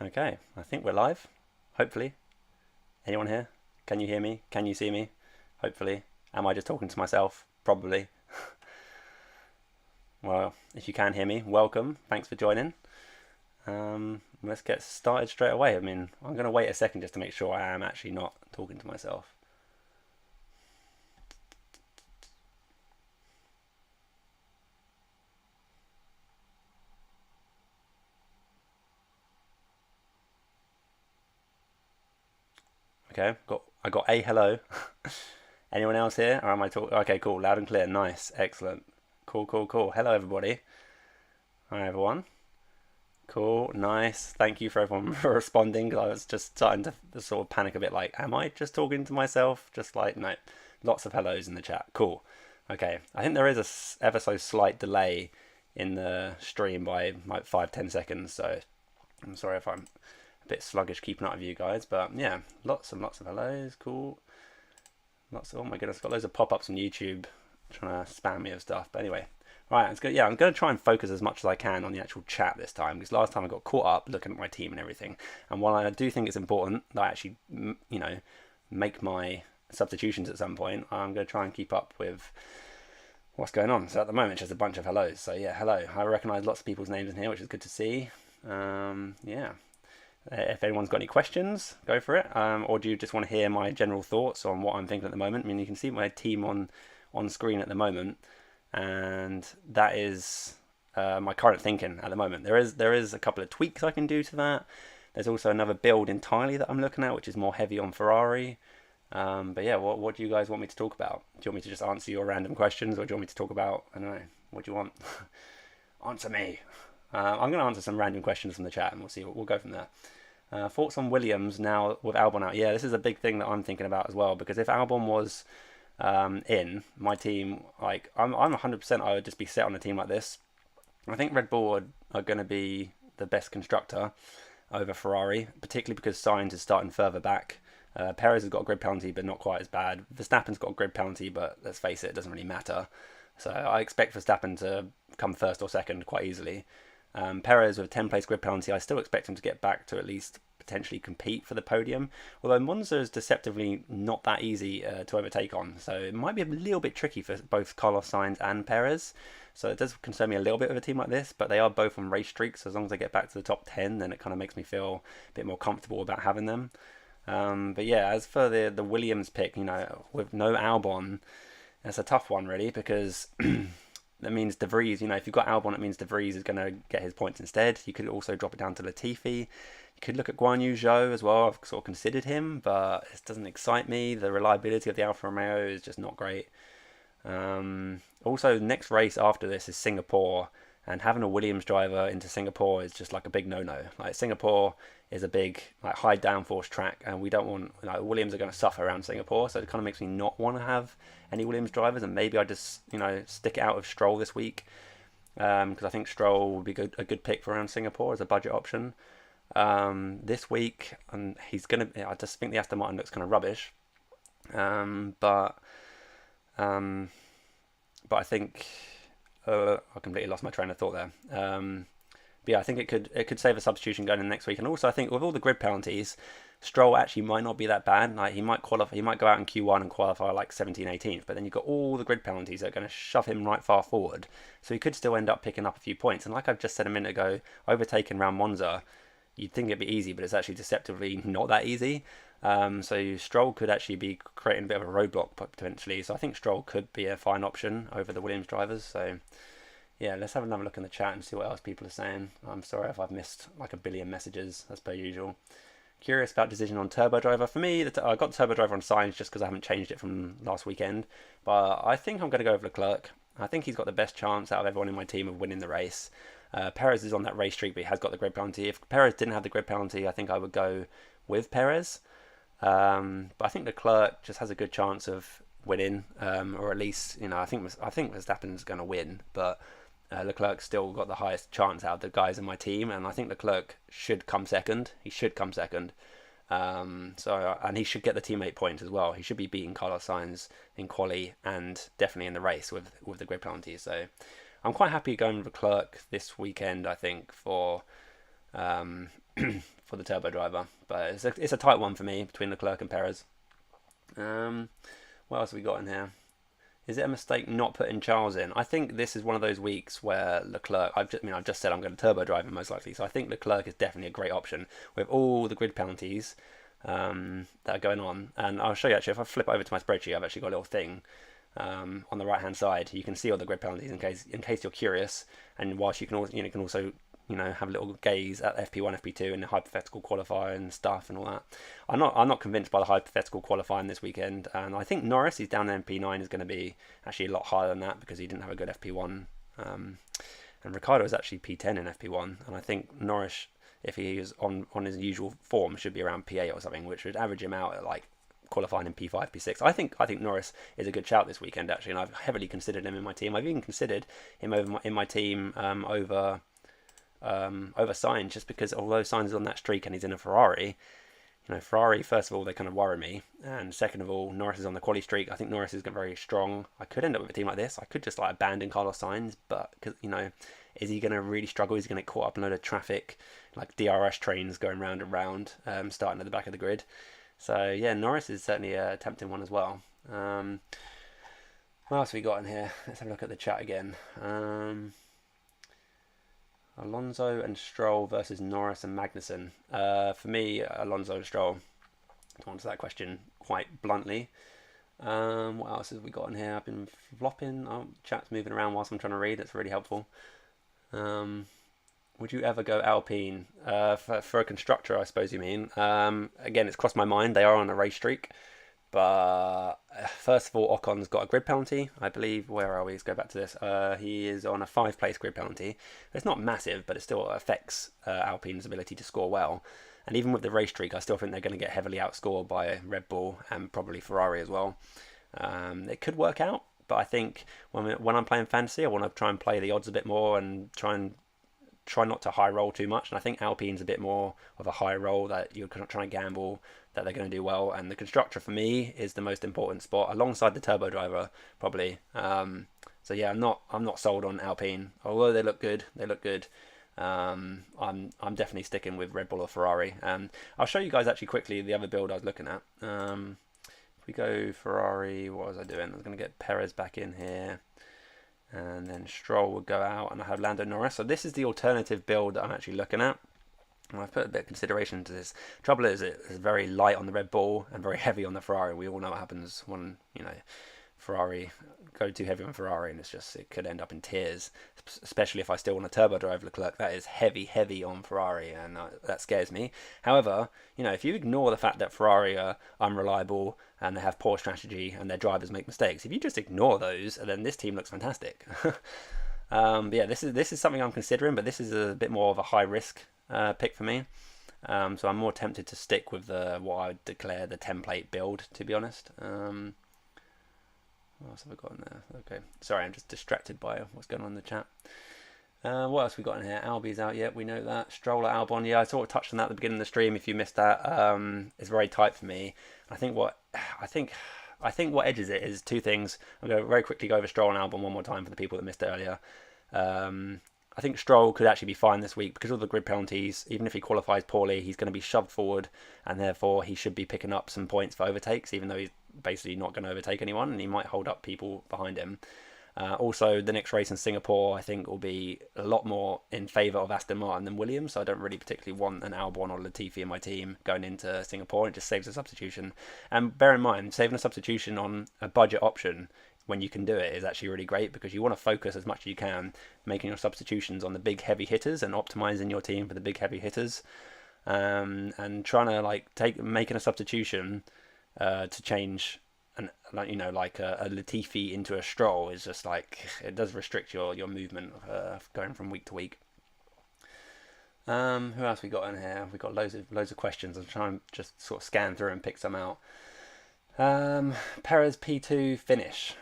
Okay, I think we're live. Hopefully. Anyone here? Can you hear me? Can you see me? Hopefully. Am I just talking to myself? Probably. Well, if you can hear me, welcome. Thanks for joining. Let's get started straight away. I mean, I'm going to wait a second just to make sure I am actually not talking to myself. Okay, I got a hello. Anyone else here? Or am I talking? Okay, cool. Loud and clear. Nice. Excellent. Cool, cool, cool. Hello, everybody. Hi, everyone. Cool, nice. Thank you for everyone for responding. 'Cause I was just starting to sort of panic a bit. Like, am I just talking to myself? Just like, no. Lots of hellos in the chat. Cool. Okay. I think there is a ever so slight delay in the stream by like 5-10 seconds. So I'm sorry if I'm a bit sluggish keeping up with you guys. But yeah, lots and lots of hellos. Cool. Lots of, oh my goodness, got loads of pop-ups on YouTube trying to spam me of stuff. But anyway, right, it's good. Yeah, I'm going to try and focus as much as I can on the actual chat this time because last time I got caught up looking at my team and everything. And while I do think it's important that I actually, make my substitutions at some point, I'm going to try and keep up with what's going on. So at the moment, it's just a bunch of hellos. So yeah, hello. I recognise lots of people's names in here, which is good to see. Yeah. If anyone's got any questions, go for it. Or do you just want to hear my general thoughts on what I'm thinking at the moment? I mean, you can see my team on screen at the moment, and that is my current thinking at the moment. There is a couple of tweaks I can do to that. There's also another build entirely that I'm looking at, which is more heavy on Ferrari. But yeah, what do you guys want me to talk about? Do you want me to just answer your random questions, or do you want me to talk about, I don't know, what do you want? Answer me. I'm going to answer some random questions from the chat, and we'll see. We'll go from there. Thoughts on Williams now with Albon out? Yeah, this is a big thing that I'm thinking about as well, because if Albon was in my team, like I'm 100%, I would just be set on a team like this. I think Red Bull are going to be the best constructor over Ferrari, particularly because Sainz is starting further back. Perez has got a grid penalty, but not quite as bad. Verstappen's got a grid penalty, but let's face it, it doesn't really matter. So I expect Verstappen to come first or second quite easily. Perez with a 10-place grid penalty, I still expect him to get back to at least potentially compete for the podium. Although Monza is deceptively not that easy to overtake on, so it might be a little bit tricky for both Carlos Sainz and Perez. So it does concern me a little bit with a team like this, but they are both on race streaks. So as long as they get back to the top 10, then it kind of makes me feel a bit more comfortable about having them. But yeah, as for the Williams pick, with no Albon, that's a tough one really because that means De Vries, if you've got Albon, it means De Vries is going to get his points instead. You could also drop it down to Latifi. You could look at Guan Yu Zhou as well. I've sort of considered him, but it doesn't excite me. The reliability of the Alfa Romeo is just not great. Also, next race after this is Singapore, and having a Williams driver into Singapore is just like a big no-no. Like Singapore is a big like high downforce track, and we don't want Williams are going to suffer around Singapore, so it kind of makes me not want to have any Williams drivers, and maybe I just stick it out of Stroll this week because I think Stroll would be a good pick for around Singapore as a budget option. This week, and I just think the Aston Martin looks kind of rubbish, but I think I completely lost my train of thought there. But yeah, I think it could save a substitution going in next week, and also I think with all the grid penalties, Stroll actually might not be that bad. Like he might qualify, he might go out in Q1 and qualify like 17th, 18th, but then you've got all the grid penalties that are going to shove him right far forward. So he could still end up picking up a few points. And like I've just said a minute ago, overtaking around Monza, you'd think it'd be easy, but it's actually deceptively not that easy. So Stroll could actually be creating a bit of a roadblock potentially. So I think Stroll could be a fine option over the Williams drivers. So yeah, let's have another look in the chat and see what else people are saying. I'm sorry if I've missed like a billion messages as per usual. Curious about decision on turbo driver. For me, I got turbo driver on Sainz just because I haven't changed it from last weekend. But I think I'm going to go with Leclerc. I think he's got the best chance out of everyone in my team of winning the race. Perez is on that race streak, but he has got the grid penalty. If Perez didn't have the grid penalty, I think I would go with Perez. But I think Leclerc just has a good chance of winning, or at least I think Verstappen's going to win, but Leclerc's still got the highest chance out of the guys in my team, and I think Leclerc should come second. He should come second. And he should get the teammate points as well. He should be beating Carlos Sainz in quali and definitely in the race with the grid penalties. So I'm quite happy going with Leclerc this weekend. I think for for the turbo driver. But it's a tight one for me between Leclerc and Perez. What else have we got in here? Is it a mistake not putting Charles in? I think this is one of those weeks where Leclerc, I've just said I'm going to turbo drive him most likely, so I think Leclerc is definitely a great option with all the grid penalties that are going on. And I'll show you actually, if I flip over to my spreadsheet, I've actually got a little thing on the right hand side. You can see all the grid penalties in case you're curious, and whilst you can also have a little gaze at FP1, FP2 and the hypothetical qualifying and stuff and all that. I'm not convinced by the hypothetical qualifying this weekend, and I think Norris, he's down in FP9, is going to be actually a lot higher than that because he didn't have a good FP1, and Ricciardo is actually P10 in FP1, and I think Norris, if he is on his usual form, should be around P8 or something, which would average him out at like qualifying in P5, P6. I think Norris is a good shout this weekend actually, and I've heavily considered him in my team. I've even considered him in my team over Sainz, just because although Sainz is on that streak and he's in a Ferrari, Ferrari, first of all, they kind of worry me, and second of all, Norris is on the quali streak. I think Norris is very strong. I could end up with a team like this. I could just like abandon Carlos Sainz, but because is he going to really struggle? Is he going to get caught up in a load of traffic, like DRS trains going round and round, starting at the back of the grid? So yeah, Norris is certainly a tempting one as well. What else have we got in here? Let's have a look at the chat again. Alonso and Stroll versus Norris and Magnussen. For me, Alonso and Stroll. To answer that question quite bluntly. What else have we got in here? I've been flopping. Oh, chat's moving around whilst I'm trying to read. That's really helpful. Would you ever go Alpine? For a constructor, I suppose you mean. Again, it's crossed my mind. They are on a race streak. But first of all, Ocon's got a grid penalty, I believe. Where are we? Let's go back to this. He is on a 5-place grid penalty. It's not massive, but it still affects Alpine's ability to score well. And even with the race streak, I still think they're going to get heavily outscored by Red Bull and probably Ferrari as well. It could work out, but I think when I'm playing fantasy, I want to try and play the odds a bit more and try not to high roll too much. And I think Alpine's a bit more of a high roll that you're trying to gamble that they're going to do well. And the constructor for me is the most important spot alongside the turbo driver probably. So yeah, I'm not sold on Alpine. Although they look good. I'm definitely sticking with Red Bull or Ferrari. I'll show you guys actually quickly the other build I was looking at. If we go Ferrari, what was I doing? I was going to get Perez back in here. And then Stroll would go out, and I have Lando Norris. So this is the alternative build that I'm actually looking at. And I've put a bit of consideration into this. Trouble is, it's very light on the Red Bull and very heavy on the Ferrari. We all know what happens when Ferrari go too heavy on Ferrari, and it could end up in tears. Especially if I still want to turbo drive Leclerc, that is heavy on Ferrari, and that scares me. However, if you ignore the fact that Ferrari are unreliable and they have poor strategy and their drivers make mistakes, if you just ignore those, then this team looks fantastic. But yeah, this is something I'm considering, but this is a bit more of a high risk pick for me. So I'm more tempted to stick with what I would declare the template build, to be honest. What else have I got in there? Okay, sorry, I'm just distracted by what's going on in the chat. What else have we got in here? Albi's out yet, we know that. Stroll at Albon, yeah, I sort of touched on that at the beginning of the stream. If you missed that, it's very tight for me. I think what edges it is two things. I'm going to very quickly go over Stroll and Albon one more time for the people that missed it earlier. I think Stroll could actually be fine this week because of the grid penalties. Even if he qualifies poorly, he's going to be shoved forward, and therefore he should be picking up some points for overtakes, even though he's basically not going to overtake anyone, and he might hold up people behind him. Also, the next race in Singapore, I think, will be a lot more in favour of Aston Martin than Williams, so I don't really particularly want an Albon or Latifi in my team going into Singapore. It just saves a substitution. And bear in mind, saving a substitution on a budget option when you can do it is actually really great, because you want to focus as much as you can making your substitutions on the big heavy hitters and optimizing your team for the big heavy hitters, and trying to making a substitution to change a Latifi into a Stroll is just it does restrict your movement going from week to week. Who else we got in here? We got loads of questions. I'll try and just sort of scan through and pick some out. Perez P2 finish.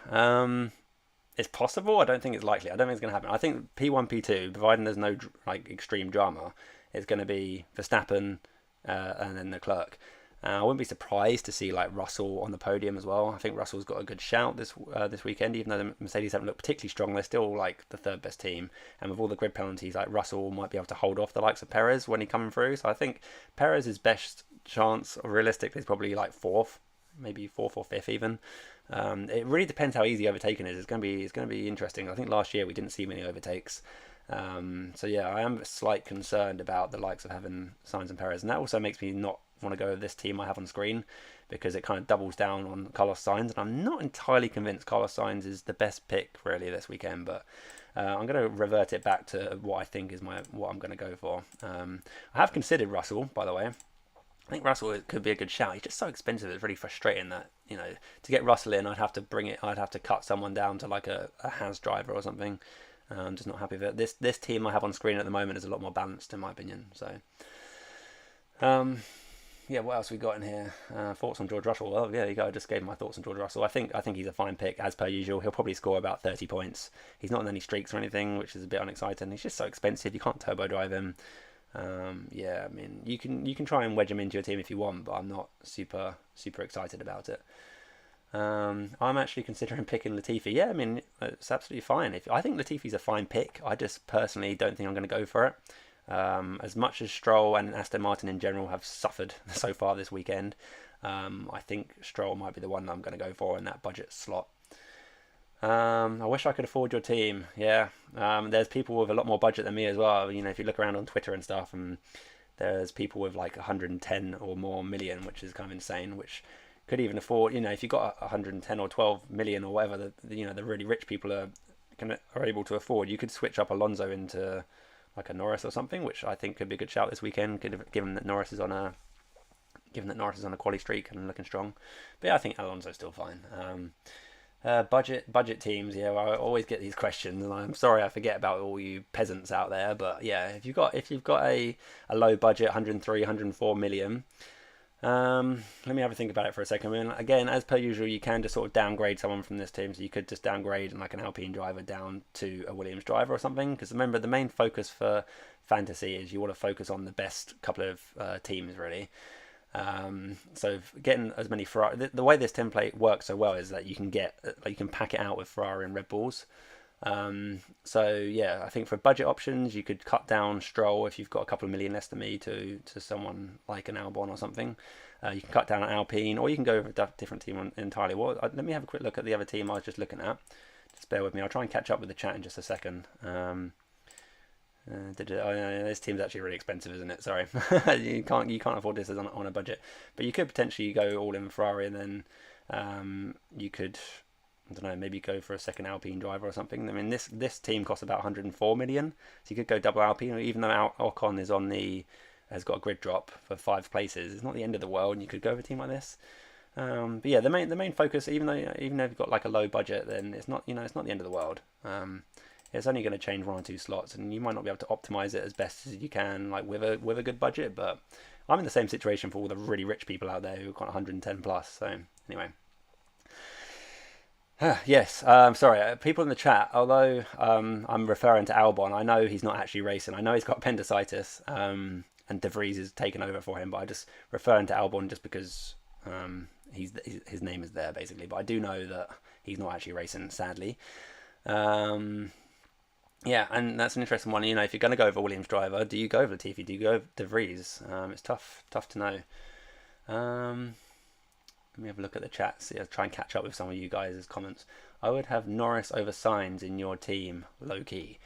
It's possible. I don't think it's likely. I don't think it's going to happen. I think P1, P2, providing there's no extreme drama, is going to be Verstappen and then Leclerc. I wouldn't be surprised to see like Russell on the podium as well. I think Russell's got a good shout this weekend, even though the Mercedes haven't looked particularly strong. They're still like the third best team, and with all the grid penalties, like Russell might be able to hold off the likes of Perez when he coming through. So I think Perez's best chance, realistically, is probably like fourth, maybe fourth or fifth even. It really depends how easy overtaking is. It's going to be interesting. I think last year we didn't see many overtakes. So yeah, I am slightly concerned about the likes of having Sainz and Perez, and that also makes me not want to go with this team I have on screen, because it kind of doubles down on Carlos Sainz, and I'm not entirely convinced Carlos Sainz is the best pick really this weekend, but I'm going to revert it back to what I think is what I'm going to go for. I have considered Russell, by the way. I think Russell could be a good shout. He's just so expensive. It's really frustrating that, you know, to get Russell in, I'd have to cut someone down to like a Haas driver or something. I'm just not happy with it. This team I have on screen at the moment is a lot more balanced in my opinion. So, yeah, what else we got in here? Thoughts on George Russell? Well, yeah, there you go. I just gave my thoughts on George Russell. I think he's a fine pick as per usual. He'll probably score about 30 points. He's not in any streaks or anything, which is a bit unexciting. He's just so expensive. You can't turbo drive him. Yeah, I mean, you can try and wedge him into your team if you want, but I'm not super excited about it. I'm actually considering picking Latifi. Yeah, I mean, it's absolutely fine. I think Latifi's a fine pick. I just personally don't think I'm going to go for it. As much as Stroll and Aston Martin in general have suffered so far this weekend, I think Stroll might be the one that I'm going to go for in that budget slot. I wish I could afford your team. Yeah, there's people with a lot more budget than me as well. You know, if you look around on Twitter and stuff, and there's people with like 110 or more million, which is kind of insane, which could even afford, you know, if you've got 110 or 12 million or whatever, the really rich people are able to afford, you could switch up Alonso into like a Norris or something, which I think could be a good shout this weekend, given that Norris is on a quali streak and looking strong. But yeah, I think Alonso's still fine. Budget teams, yeah, well, I always get these questions, and I'm sorry I forget about all you peasants out there. But yeah, if you've got a low budget, 103, 104 million, let me have a think about it for a second. I mean, again, as per usual, you can just sort of downgrade someone from this team. So you could just downgrade like an Alpine driver down to a Williams driver or something. Because remember, the main focus for fantasy is you want to focus on the best couple of teams, really. So getting as many Ferrari, the way this template works so well is that you can pack it out with Ferrari and Red Bulls. So yeah, I think for budget options, you could cut down Stroll if you've got a couple of million less than me to someone like an Albon or something. You can cut down an Alpine, or you can go with a different team entirely. Well, let me have a quick look at the other team I was just looking at. Just bear with me. I'll try and catch up with the chat in just a second. This team's actually really expensive, isn't it? Sorry, you can't afford this on a budget. But you could potentially go all in Ferrari, and then you could, I don't know, maybe go for a second Alpine driver or something. I mean, this team costs about 104 million, so you could go double Alpine. Even though Ocon has got a grid drop for 5 places, it's not the end of the world. And you could go with a team like this. But yeah, the main focus, even though you've got like a low budget, then it's not the end of the world. It's only going to change 1 or 2 slots, and you might not be able to optimize it as best as you can, like with a good budget. But I'm in the same situation for all the really rich people out there who've got 110 plus. So anyway, yes. Sorry, people in the chat. Although I'm referring to Albon, I know he's not actually racing. I know he's got appendicitis, and De Vries is taken over for him. But I just referring to Albon just because his name is there basically. But I do know that he's not actually racing, sadly. Yeah, and that's an interesting one. You know, if you're going to go over Williams driver, do you go over Latifi? Do you go over De Vries? It's tough to know. Let me have a look at the chat. See, I'll try and catch up with some of you guys' comments. I would have Norris over Sainz in your team, low key.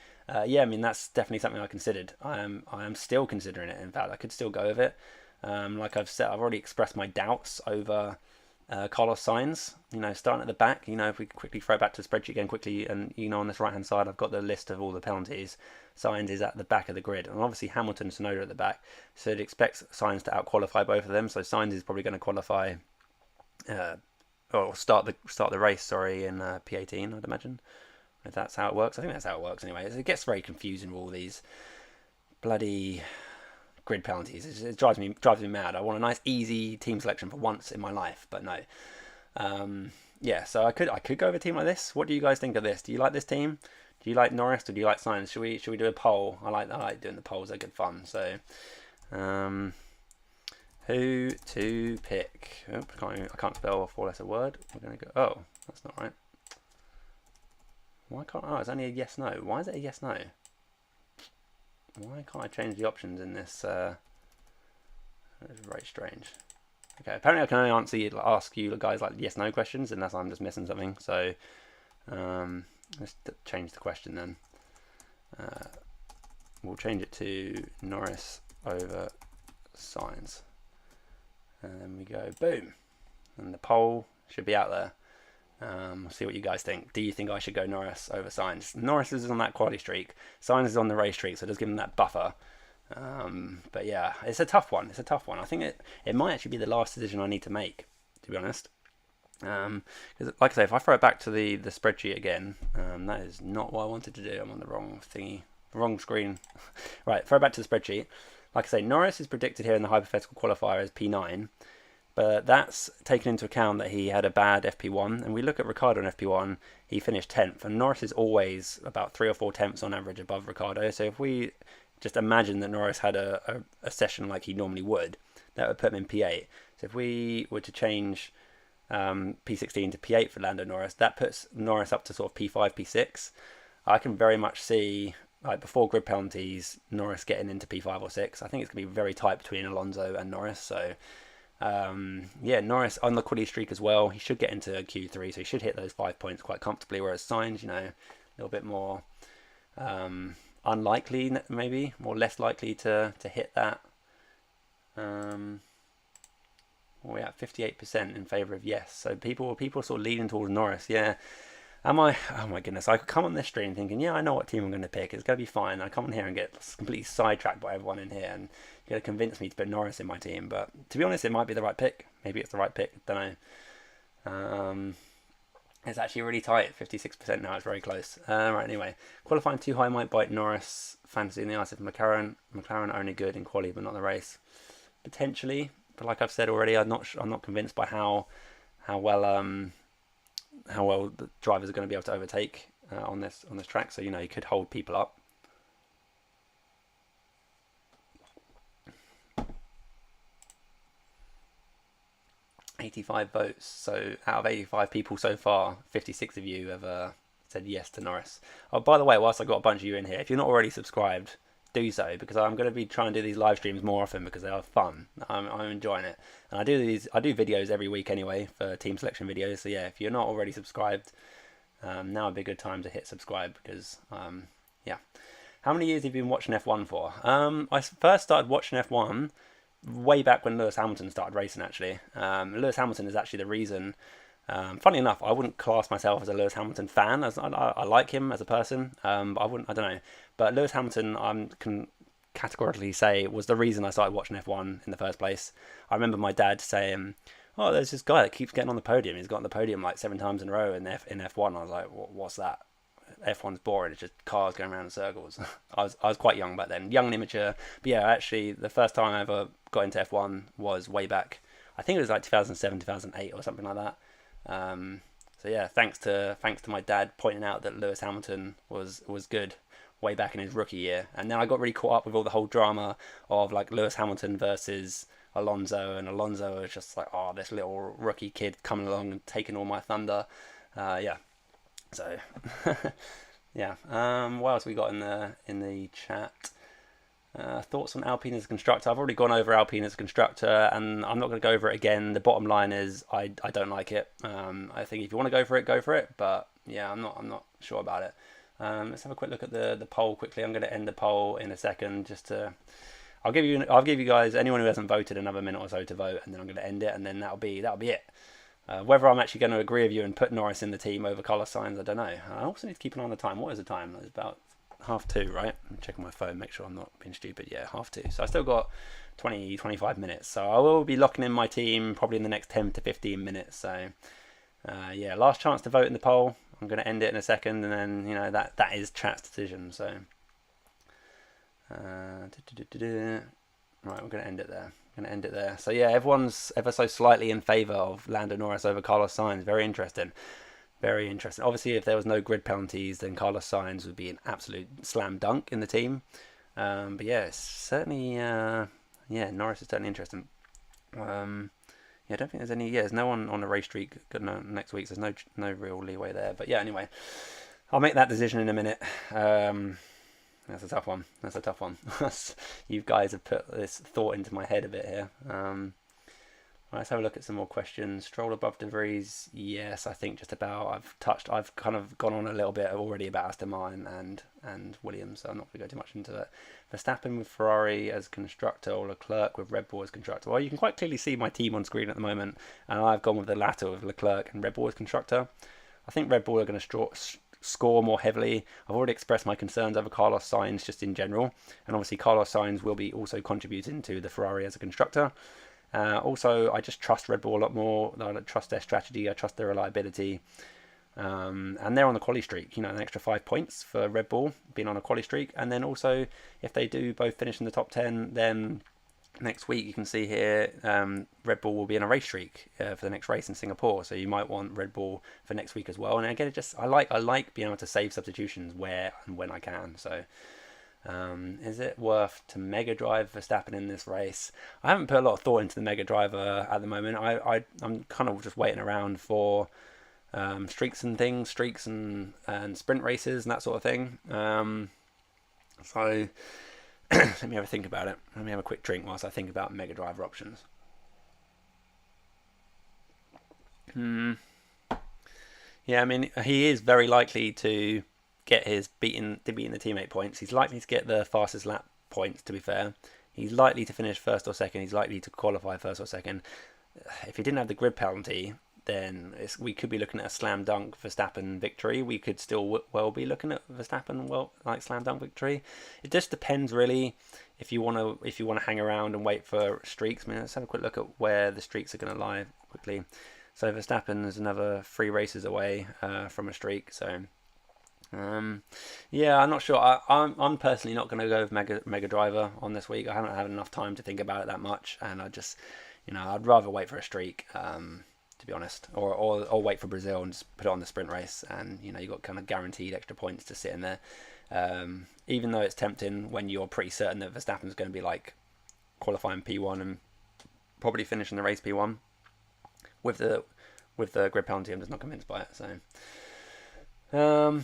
Yeah, I mean that's definitely something I considered. I am still considering it. In fact, I could still go with it. Like I've said, I've already expressed my doubts over Carlos Sainz, starting at the back. If we quickly throw back to the spreadsheet again quickly, and on this right hand side I've got the list of all the penalties. Sainz is at the back of the grid, and obviously Hamilton and Tsunoda at the back, so it expects Sainz to out-qualify both of them. So Sainz is probably going to qualify or start the race in P18, I'd imagine, if that's how it works. I think that's how it works anyway. It gets very confusing with all these bloody grid penalties. It drives me mad. I want a nice easy team selection for once in my life, but no. Yeah, so I could go with a team like this. What do you guys think of this? Do you like this team? Do you like Norris or do you like Sainz? Should we do a poll? I like doing the polls. They're good fun. So Who to pick? Oh, I can't spell a 4-letter word. We're gonna go. Oh, that's not right. Why can't? Oh, it's only a yes no. Why is it a yes no? Why can't I change the options in this? It's very strange. Okay, apparently I can only ask you guys like yes no questions unless I'm just missing something. So let's change the question then. We'll change it to Norris over Sainz. And then we go boom. And the poll should be out there. We'll see what you guys think. Do you think I should go Norris over Sainz? Norris is on that quality streak. Sainz is on the race streak, so just give him that buffer. But yeah, it's a tough one. It's a tough one. I think it might actually be the last decision I need to make, to be honest. Because like I say, if I throw it back to the spreadsheet again, that is not what I wanted to do. I'm on the wrong thingy, wrong screen. Right, throw it back to the spreadsheet. Like I say, Norris is predicted here in the hypothetical qualifier as P9. But that's taken into account that he had a bad FP1. And we look at Ricciardo in FP1, he finished 10th. And Norris is always about 3 or 4 tenths on average above Ricciardo. So if we just imagine that Norris had a session like he normally would, that would put him in P8. So if we were to change P16 to P8 for Lando Norris, that puts Norris up to sort of P5, P6. I can very much see, like before grid penalties, Norris getting into P5 or 6. I think it's going to be very tight between Alonso and Norris. So yeah, Norris on the quality streak as well. He should get into Q3, so he should hit those 5 points quite comfortably. Whereas Sainz, you know, a little bit more unlikely, maybe more less likely to hit that. We're at 58% in favour of yes. So people sort of leaning towards Norris. Yeah. Am I? Oh my goodness! I could come on this stream thinking, yeah, I know what team I'm going to pick. It's going to be fine. I come on here and get completely sidetracked by everyone in here, and you're going to convince me to put Norris in my team. But to be honest, it might be the right pick. Maybe it's the right pick. Don't know. It's actually really tight. 56% now. It's very close. Right. Anyway, qualifying too high might bite Norris. Fantasy in the eyes of McLaren. McLaren only good in quali, but not the race. Potentially, but like I've said already, I'm not convinced by how well the drivers are going to be able to overtake on this track. So you know, you could hold people up. $85 votes. So out of 85 people so far, 56 of you have said yes to Norris. Oh, by the way, whilst I've got a bunch of you in here, if you're not already subscribed, do so, because I'm going to be trying to do these live streams more often because they are fun. I'm enjoying it, and I do videos every week anyway for team selection videos. So yeah, if you're not already subscribed, now would be a good time to hit subscribe because yeah. How many years have you been watching F1 for? I first started watching F1 way back when Lewis Hamilton started racing. Actually, Lewis Hamilton is actually the reason. Funny enough, I wouldn't class myself as a Lewis Hamilton fan. As I like him as a person, but I don't know. But Lewis Hamilton, I can categorically say, was the reason I started watching F1 in the first place. I remember my dad saying, "Oh, there's this guy that keeps getting on the podium. He's got on the podium like 7 times in a row in F1." I was like, "What's that? F1's boring. It's just cars going around in circles." I was quite young back then, young and immature. But yeah, actually, the first time I ever got into F1 was way back. I think it was like 2007, 2008 or something like that. So yeah, thanks to my dad pointing out that Lewis Hamilton was good way back in his rookie year, and then I got really caught up with all the whole drama of like Lewis Hamilton versus Alonso, and Alonso was just like, oh, this little rookie kid coming along and taking all my thunder. Yeah, so yeah. What else we got in the chat? Thoughts on Alpine as a constructor? I've already gone over Alpine as a constructor, and I'm not going to go over it again. The bottom line is I don't like it. I think if you want to go for it. But yeah, I'm not sure about it. Let's have a quick look at the poll quickly. I'm going to end the poll in a second. I'll give you guys, anyone who hasn't voted, another minute or so to vote, and then I'm going to end it, and then that'll be it. Whether I'm actually going to agree with you and put Norris in the team over Carlos Sainz, I don't know. I also need to keep an eye on the time. What is the time? It's about 2:30, right? I'm checking my phone, make sure I'm not being stupid. Yeah, 2:30. So I still got 25 minutes. So I will be locking in my team probably in the next 10 to 15 minutes. So yeah, last chance to vote in the poll. I'm going to end it in a second, and then, you know, that is chat's decision. So right, we're going to end it there. So yeah, everyone's ever so slightly in favour of Lando Norris over Carlos Sainz. Very interesting. Very interesting. Obviously, if there was no grid penalties, then Carlos Sainz would be an absolute slam dunk in the team. But yeah, certainly, yeah, Norris is certainly interesting. Yeah, I don't think there's any. Yeah, there's no one on a race streak next week. So there's no real leeway there. But yeah, anyway, I'll make that decision in a minute. That's a tough one. That's a tough one. You guys have put this thought into my head a bit here. Let's have a look at some more questions. Stroll above De Vries? Yes, I think just about. I've kind of gone on a little bit already about Aston Martin and Williams, so I'm not going to go too much into it. Verstappen with Ferrari as constructor, or Leclerc with Red Bull as constructor. Well, you can quite clearly see my team on screen at the moment, and I've gone with the latter with Leclerc and Red Bull as constructor. I think Red Bull are going to score more heavily. I've already expressed my concerns over Carlos Sainz just in general, and obviously Carlos Sainz will be also contributing to the Ferrari as a constructor. Also, I just trust Red Bull a lot more. I trust their strategy. I trust their reliability. And they're on the quali streak. An extra 5 points for Red Bull being on a quali streak. And then also, if they do both finish in the top 10, then next week you can see here Red Bull will be in a race streak for the next race in Singapore. So you might want Red Bull for next week as well. And again, I like being able to save substitutions where and when I can. So. Is it worth to Mega Drive Verstappen in this race? I haven't put a lot of thought into the Mega Driver at the moment. I'm kind of just waiting around for streaks and sprint races and that sort of thing. So let me have a think about it. Let me have a quick drink whilst I think about Mega Driver options. Yeah, I mean, he is very likely to get his beating the teammate points. He's likely to get the fastest lap points, to be fair. He's likely to finish first or second. He's likely to qualify first or second. If he didn't have the grid penalty, then we could be looking at a slam dunk Verstappen victory. We could still well be looking at Verstappen slam dunk victory. It just depends really if you want to hang around and wait for streaks. I mean, let's have a quick look at where the streaks are going to lie quickly. So Verstappen is another 3 races away from a streak. So. Yeah, I'm not sure. I'm personally not going to go with Mega Driver on this week. I haven't had enough time to think about it that much, and I just, I'd rather wait for a streak, to be honest, or wait for Brazil and just put it on the sprint race, and you got kind of guaranteed extra points to sit in there. Even though it's tempting when you're pretty certain that Verstappen's going to be like qualifying P1 and probably finishing the race P1 with the grid penalty. I'm just not convinced by it. So.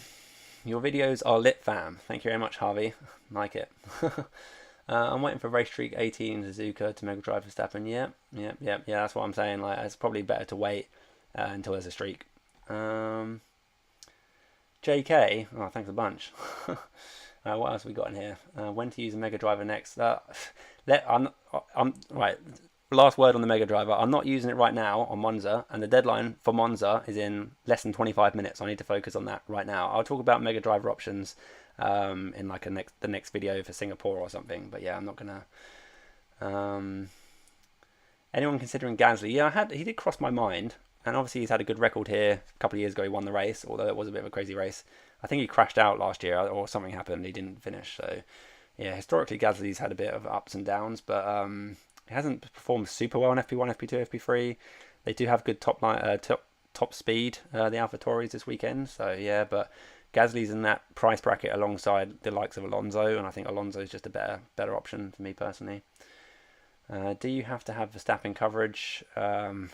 Your videos are lit, fam. Thank you very much, Harvey. Like it. I'm waiting for race streak 18 Suzuka to Mega Drive Verstappen. Yeah. That's what I'm saying. Like, it's probably better to wait until there's a streak. JK. Oh, thanks a bunch. What else have we got in here? When to use a Mega Driver next? I'm right. Last word on the Mega Driver. I'm not using it right now on Monza, and the deadline for Monza is in less than 25 minutes. I need to focus on that right now. I'll talk about Mega Driver options in like the next video for Singapore or something. But yeah, I'm not gonna. Anyone considering Gasly? Yeah, he did cross my mind, and obviously he's had a good record here. A couple of years ago, he won the race, although it was a bit of a crazy race. I think he crashed out last year, or something happened. He didn't finish. So yeah, historically Gasly's had a bit of ups and downs, but he hasn't performed super well in FP1, FP2, FP3. They do have good top speed, the AlphaTauris this weekend. So yeah, but Gasly's in that price bracket alongside the likes of Alonso, and I think Alonso is just a better option for me personally. Do you have to have Verstappen coverage? I'm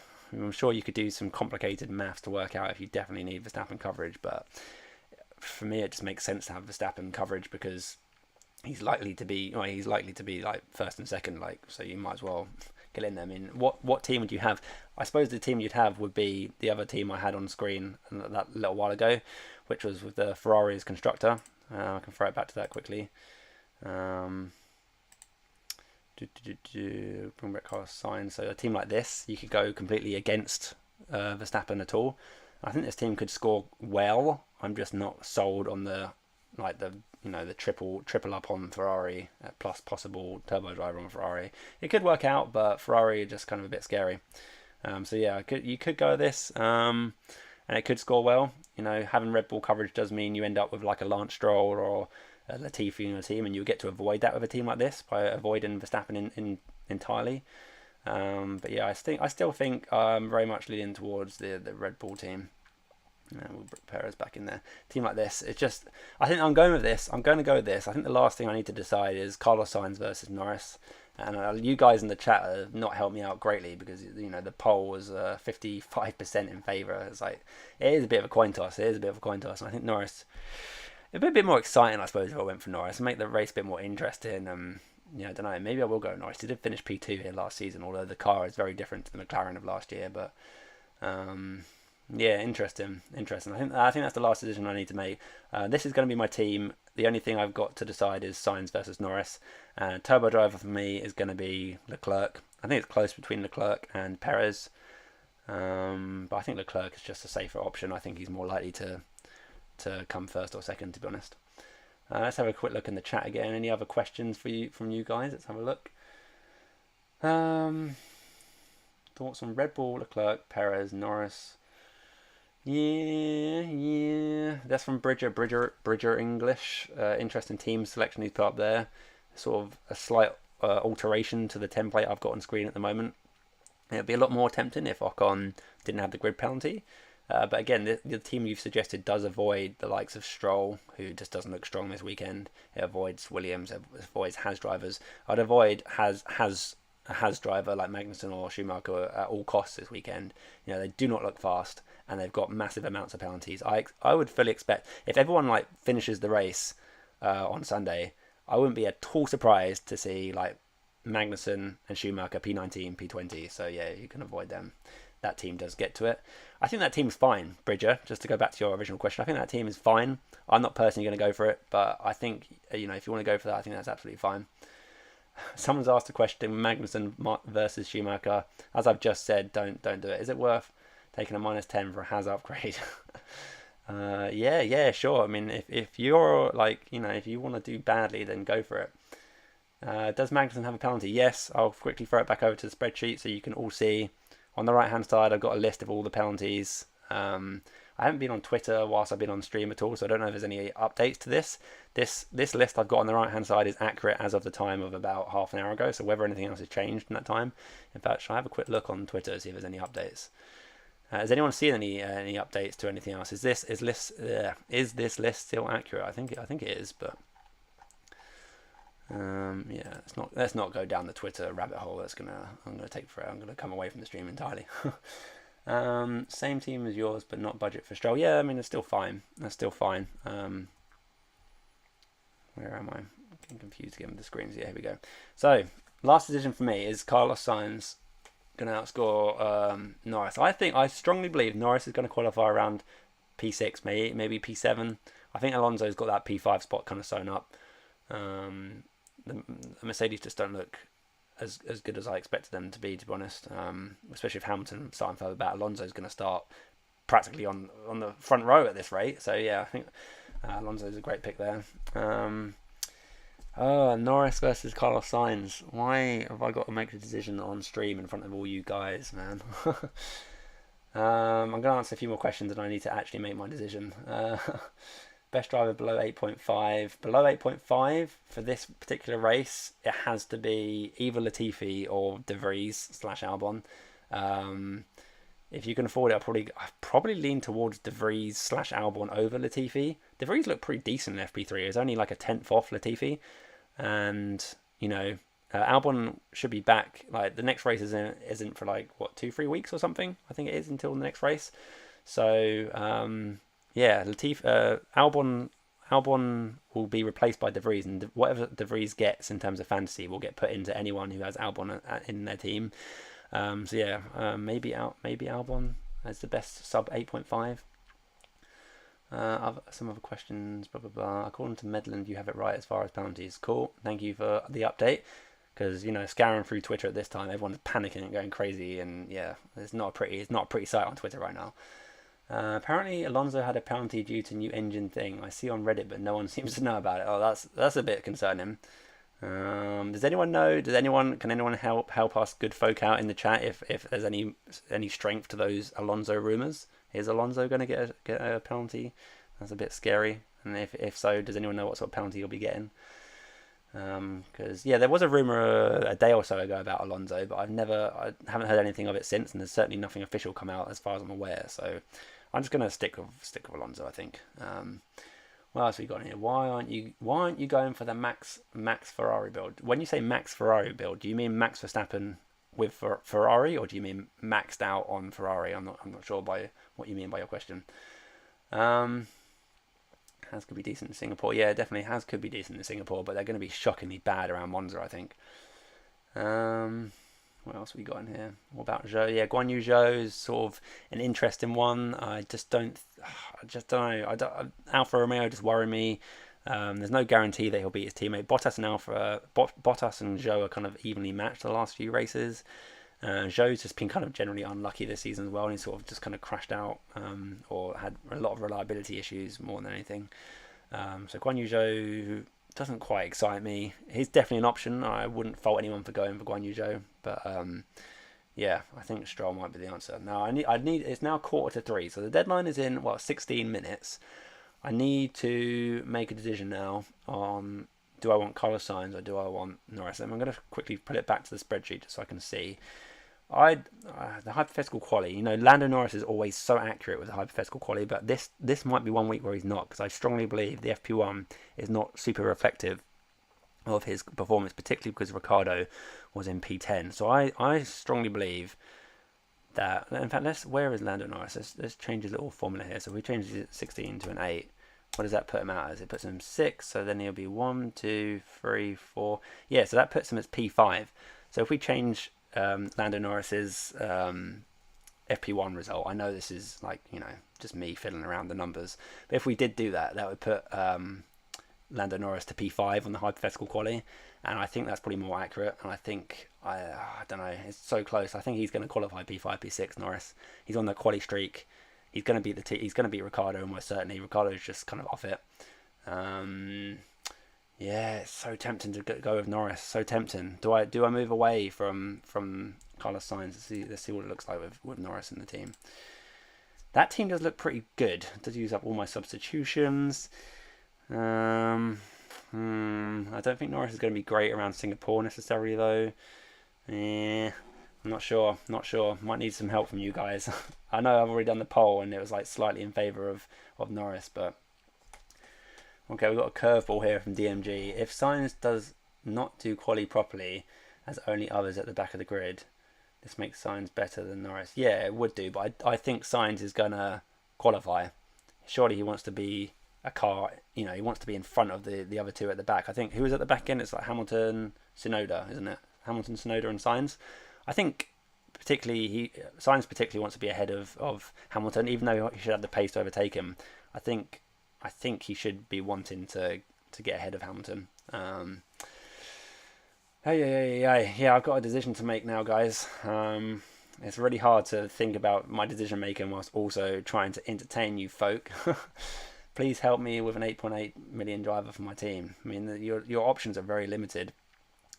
sure you could do some complicated maths to work out if you definitely need Verstappen coverage, but for me it just makes sense to have Verstappen coverage because he's likely to be like first and second, so you might as well get in there. I mean, what team would you have? I suppose the team you'd have would be the other team I had on screen that little while ago, which was with the Ferrari's constructor. I can throw it back to that quickly. Bring back Carlos Sainz. So a team like this, you could go completely against Verstappen at all. I think this team could score well. I'm just not sold on the triple up on Ferrari plus possible turbo driver on Ferrari. It could work out, but Ferrari are just kind of a bit scary. So yeah, you could go with this, and it could score well. Having Red Bull coverage does mean you end up with like a Lance Stroll or a Latifi in your team, and you get to avoid that with a team like this by avoiding Verstappen in entirely. But yeah, I still think I'm very much leaning towards the Red Bull team. We'll put Perez back in there. Team like this, it's just, I think I'm going with this. I'm going to go with this. I think the last thing I need to decide is Carlos Sainz versus Norris. And you guys in the chat have not helped me out greatly because, you know, the poll was 55% in favour. It's like, it is a bit of a coin toss. And I think Norris, it'd be a bit more exciting, I suppose, if I went for Norris and make the race a bit more interesting. I don't know. Maybe I will go Norris. He did finish P2 here last season, although the car is very different to the McLaren of last year. But yeah, interesting. I think that's the last decision I need to make. This is going to be my team. The only thing I've got to decide is Sainz versus Norris. Turbo driver for me is going to be Leclerc. I think it's close between Leclerc and Perez, but I think Leclerc is just a safer option. I think he's more likely to come first or second, to be honest. Let's have a quick look in the chat again. Any other questions from you guys? Let's have a look. Thoughts on Red Bull, Leclerc, Perez, Norris? Yeah. That's from Bridger English. Interesting team selection he's put up there. Sort of a slight alteration to the template I've got on screen at the moment. It'd be a lot more tempting if Ocon didn't have the grid penalty. But again, the team you've suggested does avoid the likes of Stroll, who just doesn't look strong this weekend. It avoids Williams, it avoids Has drivers. I'd avoid Has driver like Magnussen or Schumacher at all costs this weekend. You know, they do not look fast, and they've got massive amounts of penalties. I would fully expect, if everyone like finishes the race on Sunday, I wouldn't be at all surprised to see like Magnussen and Schumacher P19, P20. So yeah, you can avoid them. That team does get to it. I think that team's fine, Bridger. Just to go back to your original question, I think that team is fine. I'm not personally going to go for it, but I think, you know, if you want to go for that, I think that's absolutely fine. Someone's asked a question: Magnussen versus Schumacher. As I've just said, don't do it. Is it worth taking a -10 for a Has upgrade? Yeah, sure. I mean, if you're like, you know, if you want to do badly, then go for it. Does Magnussen have a penalty? Yes. I'll quickly throw it back over to the spreadsheet so you can all see. On the right hand side, I've got a list of all the penalties. I haven't been on Twitter whilst I've been on stream at all, so I don't know if there's any updates to this. This list I've got on the right hand side is accurate as of the time of about half an hour ago, so whether anything else has changed in that time. In fact, shall I have a quick look on Twitter to see if there's any updates? Has anyone seen any updates to anything else? Is this list still accurate? I think it is, but yeah, let's not go down the Twitter rabbit hole. I'm gonna take forever. I'm gonna come away from the stream entirely. Same team as yours, but not budget for Stroll. Yeah, I mean, it's still fine. That's still fine. Where am I? I'm getting confused again with the screens. Yeah, here we go. So, last decision for me is Carlos Sainz going to outscore Norris. I strongly believe Norris is going to qualify around P6, maybe P7. I think Alonso's got that P5 spot kind of sewn up. The Mercedes just don't look as good as I expected them to be honest. Especially if Hamilton starting further back, Alonso's going to start practically on the front row at this rate. So yeah, I think Alonso's a great pick there. Norris versus Carlos Sainz. Why have I got to make the decision on stream in front of all you guys, man? I'm going to answer a few more questions and I need to actually make my decision. Best driver below 8.5. Below 8.5 for this particular race, it has to be either Latifi or De Vries / Albon. If you can afford it, I'll probably lean towards De Vries / Albon over Latifi. De Vries looked pretty decent in FP3. It was only like a 10th off Latifi. And, you know, Albon should be back. Like, the next race isn't for like, 2-3 weeks or something? I think it is until the next race. So, yeah, Albon will be replaced by De Vries, and whatever De Vries gets in terms of fantasy will get put into anyone who has Albon in their team. So yeah, maybe Albon as the best sub 8.5. Some other questions, blah blah blah. According to Medland, you have it right as far as penalties. Cool, thank you for the update. Because, you know, scouring through Twitter at this time, everyone's panicking and going crazy, and yeah, it's not a pretty sight on Twitter right now. Apparently Alonso had a penalty due to new engine thing. I see on Reddit, but no one seems to know about it. Oh, that's a bit concerning. Does anyone know? Can anyone help us good folk out in the chat if there's any strength to those Alonso rumors? Is Alonso going to get a penalty? That's a bit scary. And if so, does anyone know what sort of penalty he'll be getting? Because yeah, there was a rumor a day or so ago about Alonso, but I haven't heard anything of it since, and there's certainly nothing official come out as far as I'm aware. So I'm just gonna stick with Alonso, I think. What else have we got here? Why aren't you going for the Max Ferrari build? When you say Max Ferrari build, do you mean Max Verstappen with Ferrari, or do you mean maxed out on Ferrari? I'm not sure by what you mean by your question. Has could be decent in Singapore. Yeah, definitely has could be decent in Singapore, but they're going to be shockingly bad around Monza, I think. What else have we got in here? What about Zhou? Yeah, Guan Yu Zhou is sort of an interesting one. I just don't know. Alfa Romeo just worry me. There's no guarantee that he'll beat his teammate. Bottas and Zhou are kind of evenly matched the last few races. Zhou's just been kind of generally unlucky this season as well, and he sort of just kind of crashed out or had a lot of reliability issues more than anything. So Guan Yu Zhou doesn't quite excite me. He's definitely an option. I wouldn't fault anyone for going for Guan Yu Zhou, but yeah, I think Stroll might be the answer. Now I need. It's now 2:45, so the deadline is in 16 minutes. I need to make a decision now on do I want Carlos Sainz or do I want Norris. And I'm going to quickly put it back to the spreadsheet just so I can see. The hypothetical quali, Lando Norris is always so accurate with the hypothetical quali, but this might be one week where he's not, because I strongly believe the FP1 is not super reflective of his performance, particularly because Ricciardo was in P10. So I strongly believe that, in fact, where is Lando Norris? Let's change his little formula here. So if we change his 16 to an 8, what does that put him out as? It puts him 6, so then he'll be 1, 2, 3, 4. Yeah, so that puts him as P5. So if we change Lando Norris's FP1 result, I know this is just me fiddling around the numbers, but if we did do that, that would put Lando Norris to P5 on the hypothetical quali, and I think that's probably more accurate. And I think I don't know, it's so close. I think he's going to qualify P5, P6. Norris, he's on the quali streak. He's going to beat he's going to beat Ricciardo almost certainly. Ricciardo's just kind of off it. Yeah, it's so tempting to go with Norris. So tempting. Do I move away from Carlos Sainz? Let's see what it looks like with Norris in the team. That team does look pretty good. It does use up all my substitutions. I don't think Norris is going to be great around Singapore necessarily though. I'm not sure. Might need some help from you guys. I know I've already done the poll and it was slightly in favour of Norris, but okay, we've got a curveball here from DMG. If Sainz does not do quali properly, as only others at the back of the grid, this makes Sainz better than Norris. Yeah, it would do, but I think Sainz is going to qualify. Surely he wants to be a car, he wants to be in front of the other two at the back. I think, who is at the back end? It's Hamilton, Tsunoda, isn't it? Hamilton, Tsunoda and Sainz. I think Sainz particularly wants to be ahead of Hamilton, even though he should have the pace to overtake him. I think he should be wanting to get ahead of Hamilton. Yeah, I've got a decision to make now, guys. It's really hard to think about my decision making whilst also trying to entertain you folk. Please help me with an 8.8 million driver for my team. I mean, your options are very limited.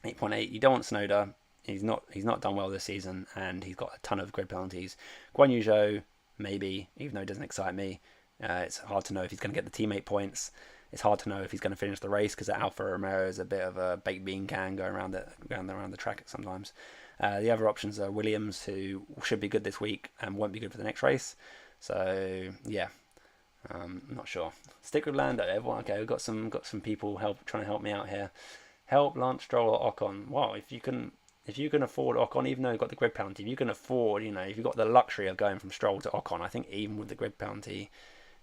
8.8, you don't want Tsunoda. He's not done well this season, and he's got a ton of grid penalties. Guan Yu Zhou, maybe, even though it doesn't excite me. It's hard to know if he's going to get the teammate points. It's hard to know if he's going to finish the race because Alfa Romeo is a bit of a baked bean can going around the track sometimes. The other options are Williams, who should be good this week and won't be good for the next race. So yeah, I'm not sure. Stick with Lando, everyone. Okay, we've got some people trying to help me out here. Help Lance Stroll or Ocon. Well, if you can afford Ocon, even though you've got the grid penalty, if you can afford, if you've got the luxury of going from Stroll to Ocon, I think even with the grid penalty,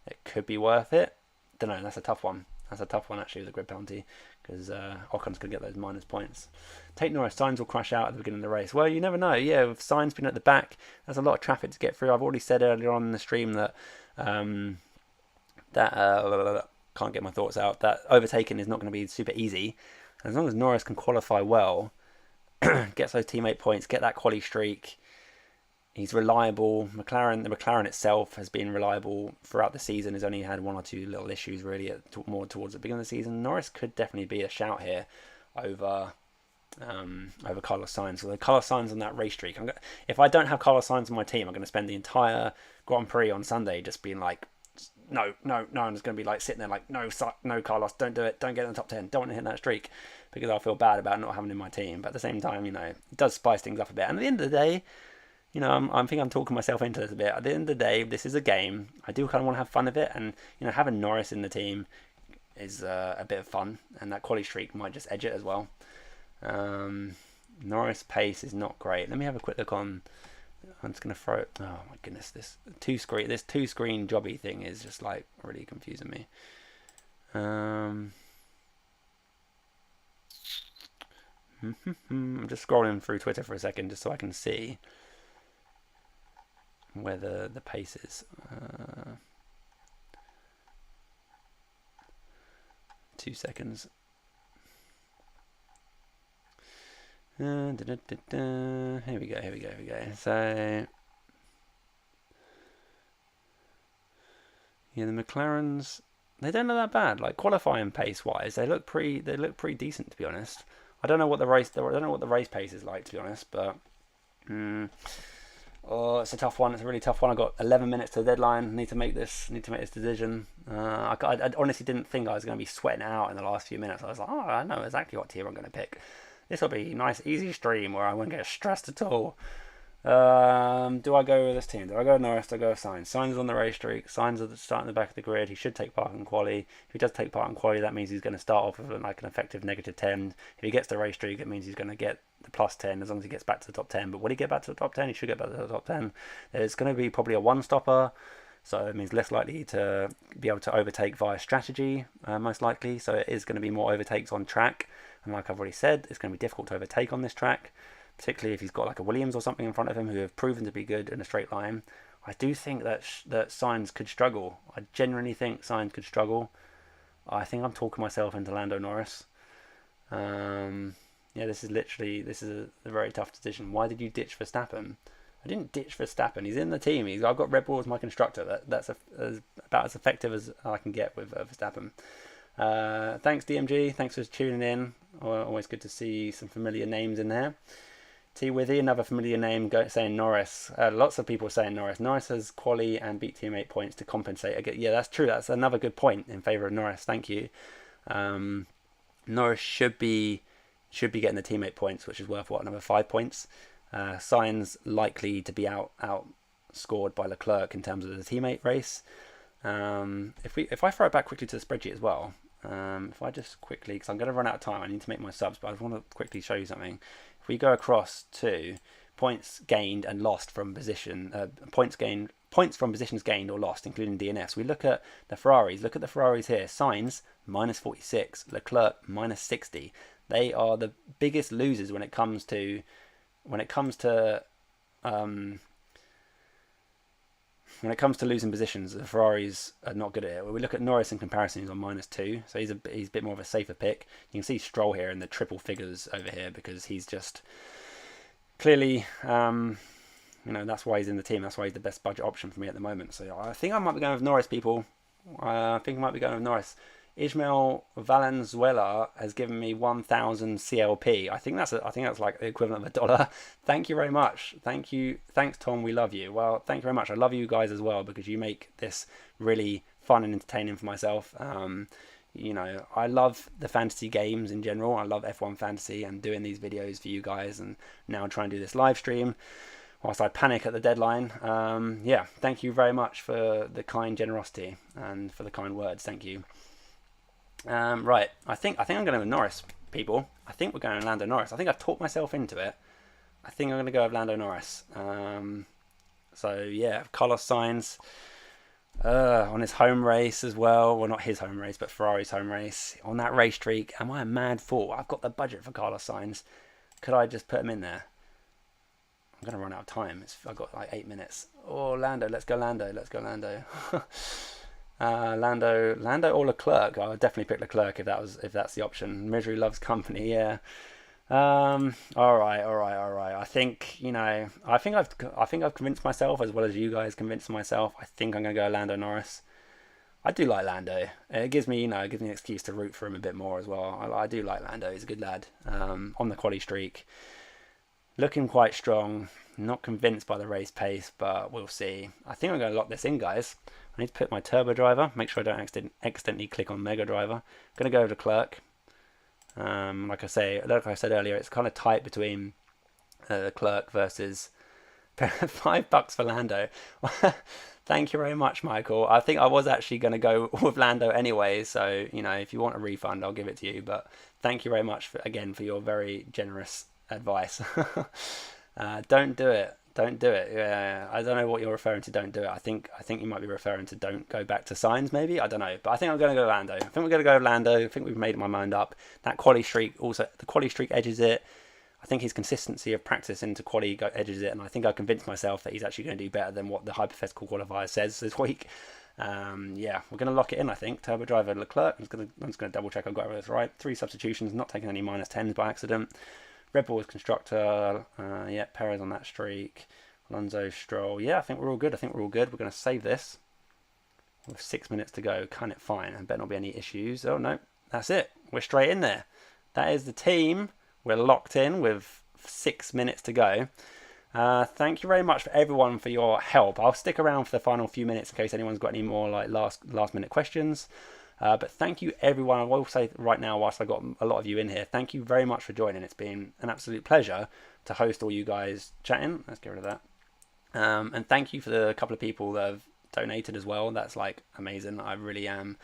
it could be worth it. Don't know, that's a tough one. That's a tough one actually with the grid penalty, because Ocon's going to get those minus points. Take Norris. Sainz will crash out at the beginning of the race. Well, you never know. Yeah, with Sainz being at the back, there's a lot of traffic to get through. I've already said earlier on in the stream that can't get my thoughts out. That overtaking is not going to be super easy. As long as Norris can qualify well, gets those teammate points, get that quali streak. He's reliable. The McLaren itself has been reliable throughout the season. Has only had one or two little issues really, more towards the beginning of the season. Norris could definitely be a shout here over Carlos Sainz. So Carlos Sainz on that race streak. If I don't have Carlos Sainz on my team, I'm going to spend the entire Grand Prix on Sunday just being like, no. I'm just going to be sitting there no, Carlos, don't do it. Don't get in the top 10. Don't want to hit that streak, because I'll feel bad about not having him in my team. But at the same time, it does spice things up a bit. And at the end of the day, I think I'm talking myself into this a bit. At the end of the day, this is a game. I do kind of want to have fun with it, and having Norris in the team is a bit of fun, and that quality streak might just edge it as well. Norris pace is not great. Let me have a quick look on. I'm just gonna throw it. Oh my goodness, this two screen jobby thing is just like really confusing me. I'm just scrolling through Twitter for a second just so I can see where the pace is. 2 seconds. Here we go. So yeah, the McLarens, they don't look that bad. Like qualifying pace wise, they look pretty decent, to be honest. I don't know what the race pace is like, to be honest, but oh, it's a tough one. It's a really tough one. I got 11 minutes to the deadline. Need to make this decision. I honestly didn't think I was going to be sweating out in the last few minutes. I was like, oh, I know exactly what tier I'm going to pick. This will be a nice, easy stream where I won't get stressed at all. Do I go with this team? Do I go with Norris? Do I go with Sainz? Sainz is on the race streak. Sainz is starting at the back of the grid. He should take part in quali. If he does take part in quali, that means he's going to start off with like an effective -10. If he gets the race streak, it means he's going to get the +10 as long as he gets back to the top 10. But will he get back to the top 10? He should get back to the top 10. There's going to be probably a one-stopper, so it means less likely to be able to overtake via strategy, most likely. So it is going to be more overtakes on track. And like I've already said, it's going to be difficult to overtake on this track, particularly if he's got like a Williams or something in front of him who have proven to be good in a straight line. I do think that Sainz could struggle. I genuinely think Sainz could struggle. I think I'm talking myself into Lando Norris. Yeah, this is a very tough decision. Why did you ditch Verstappen? I didn't ditch Verstappen. He's in the team. I've got Red Bull as my constructor. That's about as effective as I can get with Verstappen. Thanks DMG. Thanks for tuning in. Always good to see some familiar names in there. T Withy, another familiar name, saying Norris. Lots of people saying Norris. Norris has quali and beat teammate points to compensate. Yeah, that's true. That's another good point in favour of Norris. Thank you. Norris should be getting the teammate points, which is worth another 5 points. Sainz likely to be outscored by Leclerc in terms of the teammate race. If I throw it back quickly to the spreadsheet as well. If I just quickly, because I'm going to run out of time, I need to make my subs, but I want to quickly show you something. If we go across to points gained and lost from position, points from positions gained or lost, including DNS, we look at the Ferraris. Look at the Ferraris here. Sainz -46, Leclerc -60. They are the biggest losers when it comes to losing positions. The Ferraris are not good at it. When we look at Norris in comparison, he's on -2, so he's a bit more of a safer pick. You can see Stroll here in the triple figures over here because he's just clearly, that's why he's in the team. That's why he's the best budget option for me at the moment. So I think I might be going with Norris, people. I think I might be going with Norris. Ismael Valenzuela has given me 1,000 CLP. I think that's like the equivalent of $1. Thank you very much. Thanks Tom. We love you. Well, thank you very much. I love you guys as well because you make this really fun and entertaining for myself. I love the fantasy games in general. I love F1 fantasy and doing these videos for you guys, and now try and do this live stream whilst I panic at the deadline. Yeah, thank you very much for the kind generosity and for the kind words. Thank you. Right, I think I'm going with Norris, people. I think we're going with Lando Norris. I think I've talked myself into it. I think I'm going to go with Lando Norris. So yeah, Carlos Sainz on his home race as well. Well, not his home race, but Ferrari's home race. On that race streak, am I a mad fool? I've got the budget for Carlos Sainz. Could I just put him in there? I'm going to run out of time. I've got like 8 minutes. Oh, Lando, let's go Lando. Lando or Leclerc. I would definitely pick Leclerc if that's the option. Misery loves company. Yeah. All right. I think I've convinced myself as well as you guys convinced myself. I think I'm gonna go Lando Norris. I do like Lando. It gives me an excuse to root for him a bit more as well. I do like Lando. He's a good lad. On the quali streak, looking quite strong. Not convinced by the race pace, but we'll see. I think I'm going to lock this in, guys. I need to put my turbo driver. Make sure I don't accidentally click on mega driver. I'm going to go over to Leclerc. Like I said earlier, it's kind of tight between Leclerc versus $5 for Lando. Thank you very much, Michael. I think I was actually going to go with Lando anyway, so if you want a refund, I'll give it to you. But thank you very much again for your very generous advice. Don't do it. Don't do it. Yeah, I don't know what you're referring to. Don't do it. I think you might be referring to don't go back to Sainz, maybe. I don't know, but I think I'm going to go Lando. I think we're going to go Lando. I think we've made my mind up. That quali streak also, the quali streak edges it. I think his consistency of practice into quali edges it, and I think I convinced myself that he's actually going to do better than what the hypothetical qualifier says this week. Yeah, we're going to lock it in, I think. Turbo driver Leclerc. I'm just going to double check I've got this right. 3 substitutions, not taking any -10s by accident. Red Bull is constructor. Yeah, Perez on that streak. Alonso, Stroll. Yeah, I think we're all good. We're going to save this with 6 minutes to go. Can it fine? And better not be any issues. Oh, no. That's it. We're straight in there. That is the team. We're locked in with 6 minutes to go. Thank you very much for everyone for your help. I'll stick around for the final few minutes in case anyone's got any more like last minute questions. But thank you everyone. I will say right now, whilst I've got a lot of you in here, thank you very much for joining. It's been an absolute pleasure to host all you guys chatting. Let's get rid of that. And thank you for the couple of people that have donated as well. That's like amazing. I really am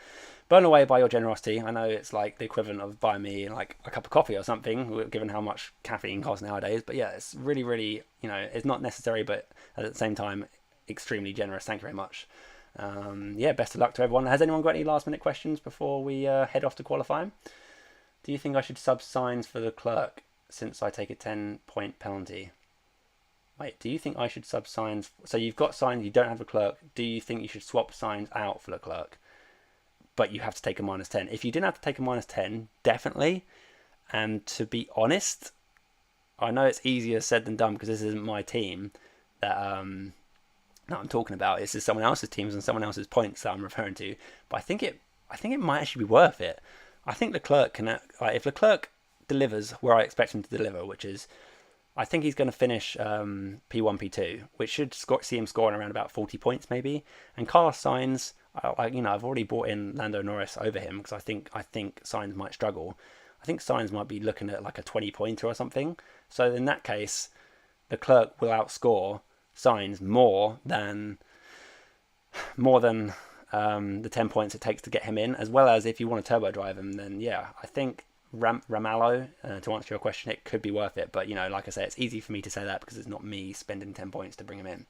blown away by your generosity. I know it's like the equivalent of buying me like a cup of coffee or something, given how much caffeine costs nowadays. But yeah, it's really, really, it's not necessary, but at the same time, extremely generous. Thank you very much. Yeah, best of luck to everyone. Has anyone got any last minute questions before we head off to qualifying? Do you think I should sub Sainz for the clerk since I take a 10-point penalty? Wait, do you think I should sub Sainz? So you've got Sainz, you don't have a clerk. Do you think you should swap Sainz out for the clerk? But you have to take a -10. If you didn't have to take a -10, definitely. And to be honest, I know it's easier said than done because this isn't my team that I'm talking about. This is someone else's teams and someone else's points that I'm referring to. But I think it might actually be worth it. I think Leclerc can, if Leclerc delivers where I expect him to deliver, which is, I think he's going to finish P1, P2, which should see him scoring around about 40 points maybe. And Carlos Sainz, I've already brought in Lando Norris over him because I think Sainz might struggle. I think Sainz might be looking at like a 20-pointer or something. So in that case, Leclerc will outscore Sainz more than the 10 points it takes to get him in, as well as if you want to turbo drive him, then yeah, I think Ramallo, to answer your question, it could be worth it. But like I say, it's easy for me to say that because it's not me spending 10 points to bring him in.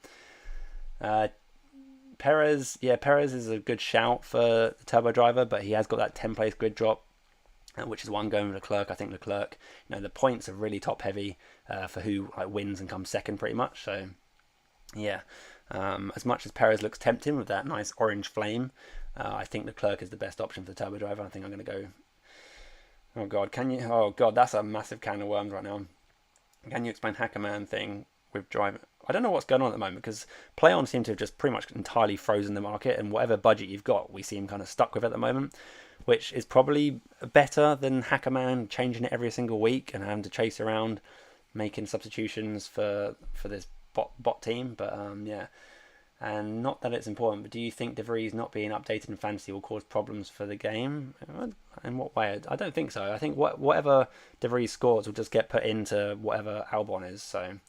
Perez is a good shout for the turbo driver, but he has got that 10-place grid drop, which is why I'm going with Leclerc. I think Leclerc, the points are really top heavy for who wins and comes second pretty much. So yeah, as much as Perez looks tempting with that nice orange flame, I think Leclerc is the best option for the turbo driver. I think I'm going to go. Oh God, that's a massive can of worms right now. Can you explain Hackerman thing with driver? I don't know what's going on at the moment because PlayOn seem to have just pretty much entirely frozen the market, and whatever budget you've got, we seem kind of stuck with at the moment, which is probably better than Hackerman changing it every single week and having to chase around making substitutions for this bot team. But yeah, and not that it's important, but do you think De Vries not being updated in fantasy will cause problems for the game? In what way? I don't think so. I think whatever De Vries scores will just get put into whatever Albon is. So,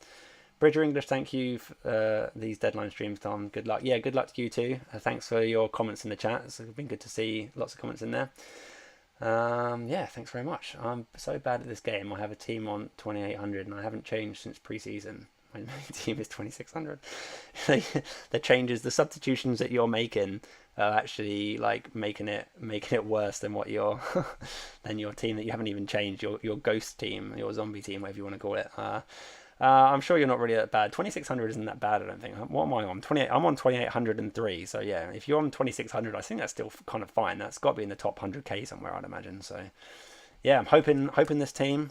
Bridger English, thank you for these deadline streams, Tom. Good luck. Yeah, good luck to you too. Thanks for your comments in the chat. It's been good to see lots of comments in there. Yeah, thanks very much. I'm so bad at this game. I have a team on 2800 and I haven't changed since pre-season. My team is 2600. The changes, the substitutions that you're making are actually like making it worse than what your than your team that you haven't even changed, your ghost team, your zombie team, whatever you want to call it. I'm sure you're not really that bad. 2600 isn't that bad, I don't think. What am I on? I'm on 2803. So yeah, if you're on 2600, I think that's still kind of fine. That's got to be in the top 100k somewhere, I'd imagine. So yeah, I'm hoping this team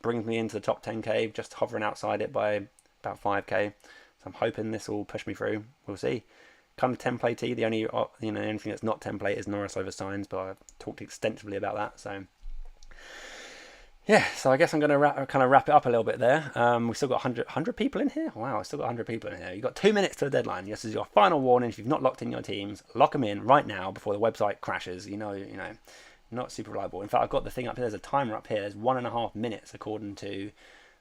brings me into the top 10k, just hovering outside it by about 5k. So I'm hoping this will push me through. We'll see. Kind of template-y. The only anything that's not template is Norris over Sainz, but I've talked extensively about that. So yeah, so I guess I'm going to kind of wrap it up a little bit there. We've still got 100 people in here. Wow, I've still got 100 people in here. You've got 2 minutes to the deadline. This is your final warning. If you've not locked in your teams, lock them in right now before the website crashes. Not super reliable. In fact, I've got the thing up here. There's a timer up here. There's 1.5 minutes according to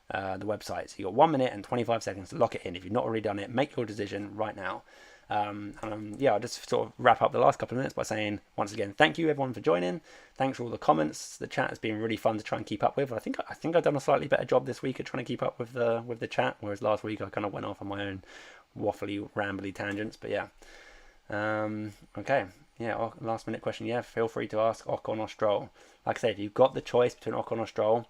the website. So you've got 1 minute and 25 seconds to lock it in. If you've not already done it, make your decision right now. Yeah, I'll just sort of wrap up the last couple of minutes by saying once again, thank you everyone for joining. Thanks for all the comments. The chat has been really fun to try and keep up with. I think I've done a slightly better job this week at trying to keep up with the chat, whereas last week I kind of went off on my own waffly, rambly tangents. But yeah, okay. Yeah, last minute question. Yeah, feel free to ask Ocon or Stroll. Like I said, if you've got the choice between Ocon or Stroll,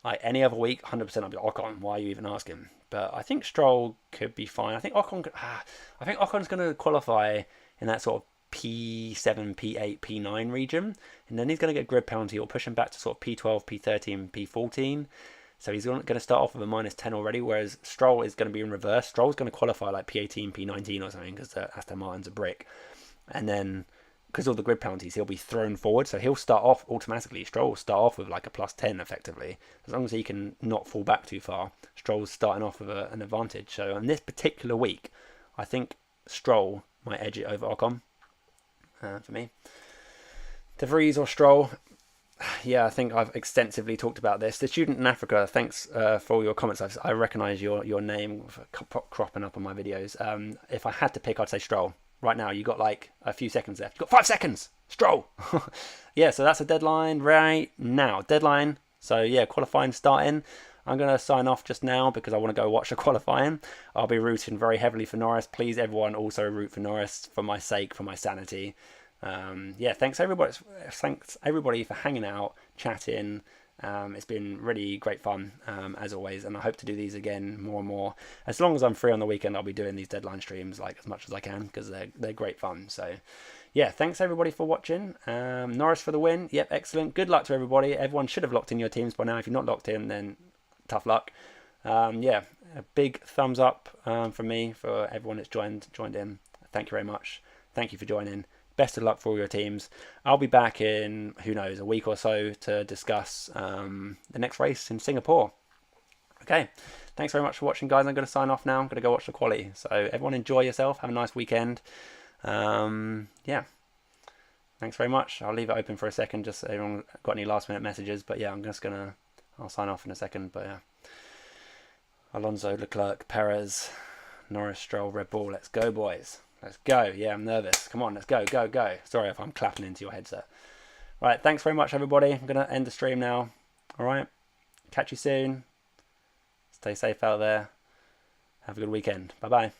like any other week, 100% I'll be Ocon. Why are you even asking? But I think Stroll could be fine. I think Ocon's going to qualify in that sort of P7, P8, P9 region, and then he's going to get grid penalty or push him back to sort of P12, P13, P14. So he's going to start off with a -10 already, whereas Stroll is going to be in reverse. Stroll's going to qualify like P18, P19 or something because Aston Martin's a brick, and then because of all the grid penalties, he'll be thrown forward. So he'll start off automatically. Stroll will start off with like a +10 effectively. As long as he can not fall back too far, Stroll's starting off with an advantage. So on this particular week, I think Stroll might edge it over Ocon for me. De Vries or Stroll? Yeah, I think I've extensively talked about this. The student in Africa, thanks for all your comments. I recognise your name cropping up on my videos. If I had to pick, I'd say Stroll. Right now, you got like a few seconds left. You've got 5 seconds. Stroll. Yeah, so that's a deadline right now. Deadline. So yeah, qualifying starting. I'm going to sign off just now because I want to go watch the qualifying. I'll be rooting very heavily for Norris. Please, everyone, also root for Norris for my sake, for my sanity. Yeah, thanks everybody for hanging out, chatting. It's been really great fun, as always, and I hope to do these again more and more. As long as I'm free on the weekend, I'll be doing these deadline streams like as much as I can because they're great fun. So yeah, thanks everybody for watching. Norris for the win. Yep, excellent. Good luck to everybody. Everyone should have locked in your teams by now. If you're not locked in, then tough luck. Yeah, a big thumbs up from me for everyone that's joined in. Thank you very much. Thank you for joining. Best of luck for all your teams. I'll be back in, who knows, a week or so to discuss the next race in Singapore. Okay, thanks very much for watching, guys. I'm going to sign off now. I'm going to go watch the quali. So everyone enjoy yourself. Have a nice weekend. Yeah, thanks very much. I'll leave it open for a second, just so everyone got any last minute messages. But yeah, I'll sign off in a second. But yeah, Alonso, Leclerc, Perez, Norris, Stroll, Red Bull. Let's go, boys. Let's go. Yeah, I'm nervous. Come on, let's go, go, go. Sorry if I'm clapping into your headset. Right, thanks very much, everybody. I'm going to end the stream now. All right, catch you soon. Stay safe out there. Have a good weekend. Bye-bye.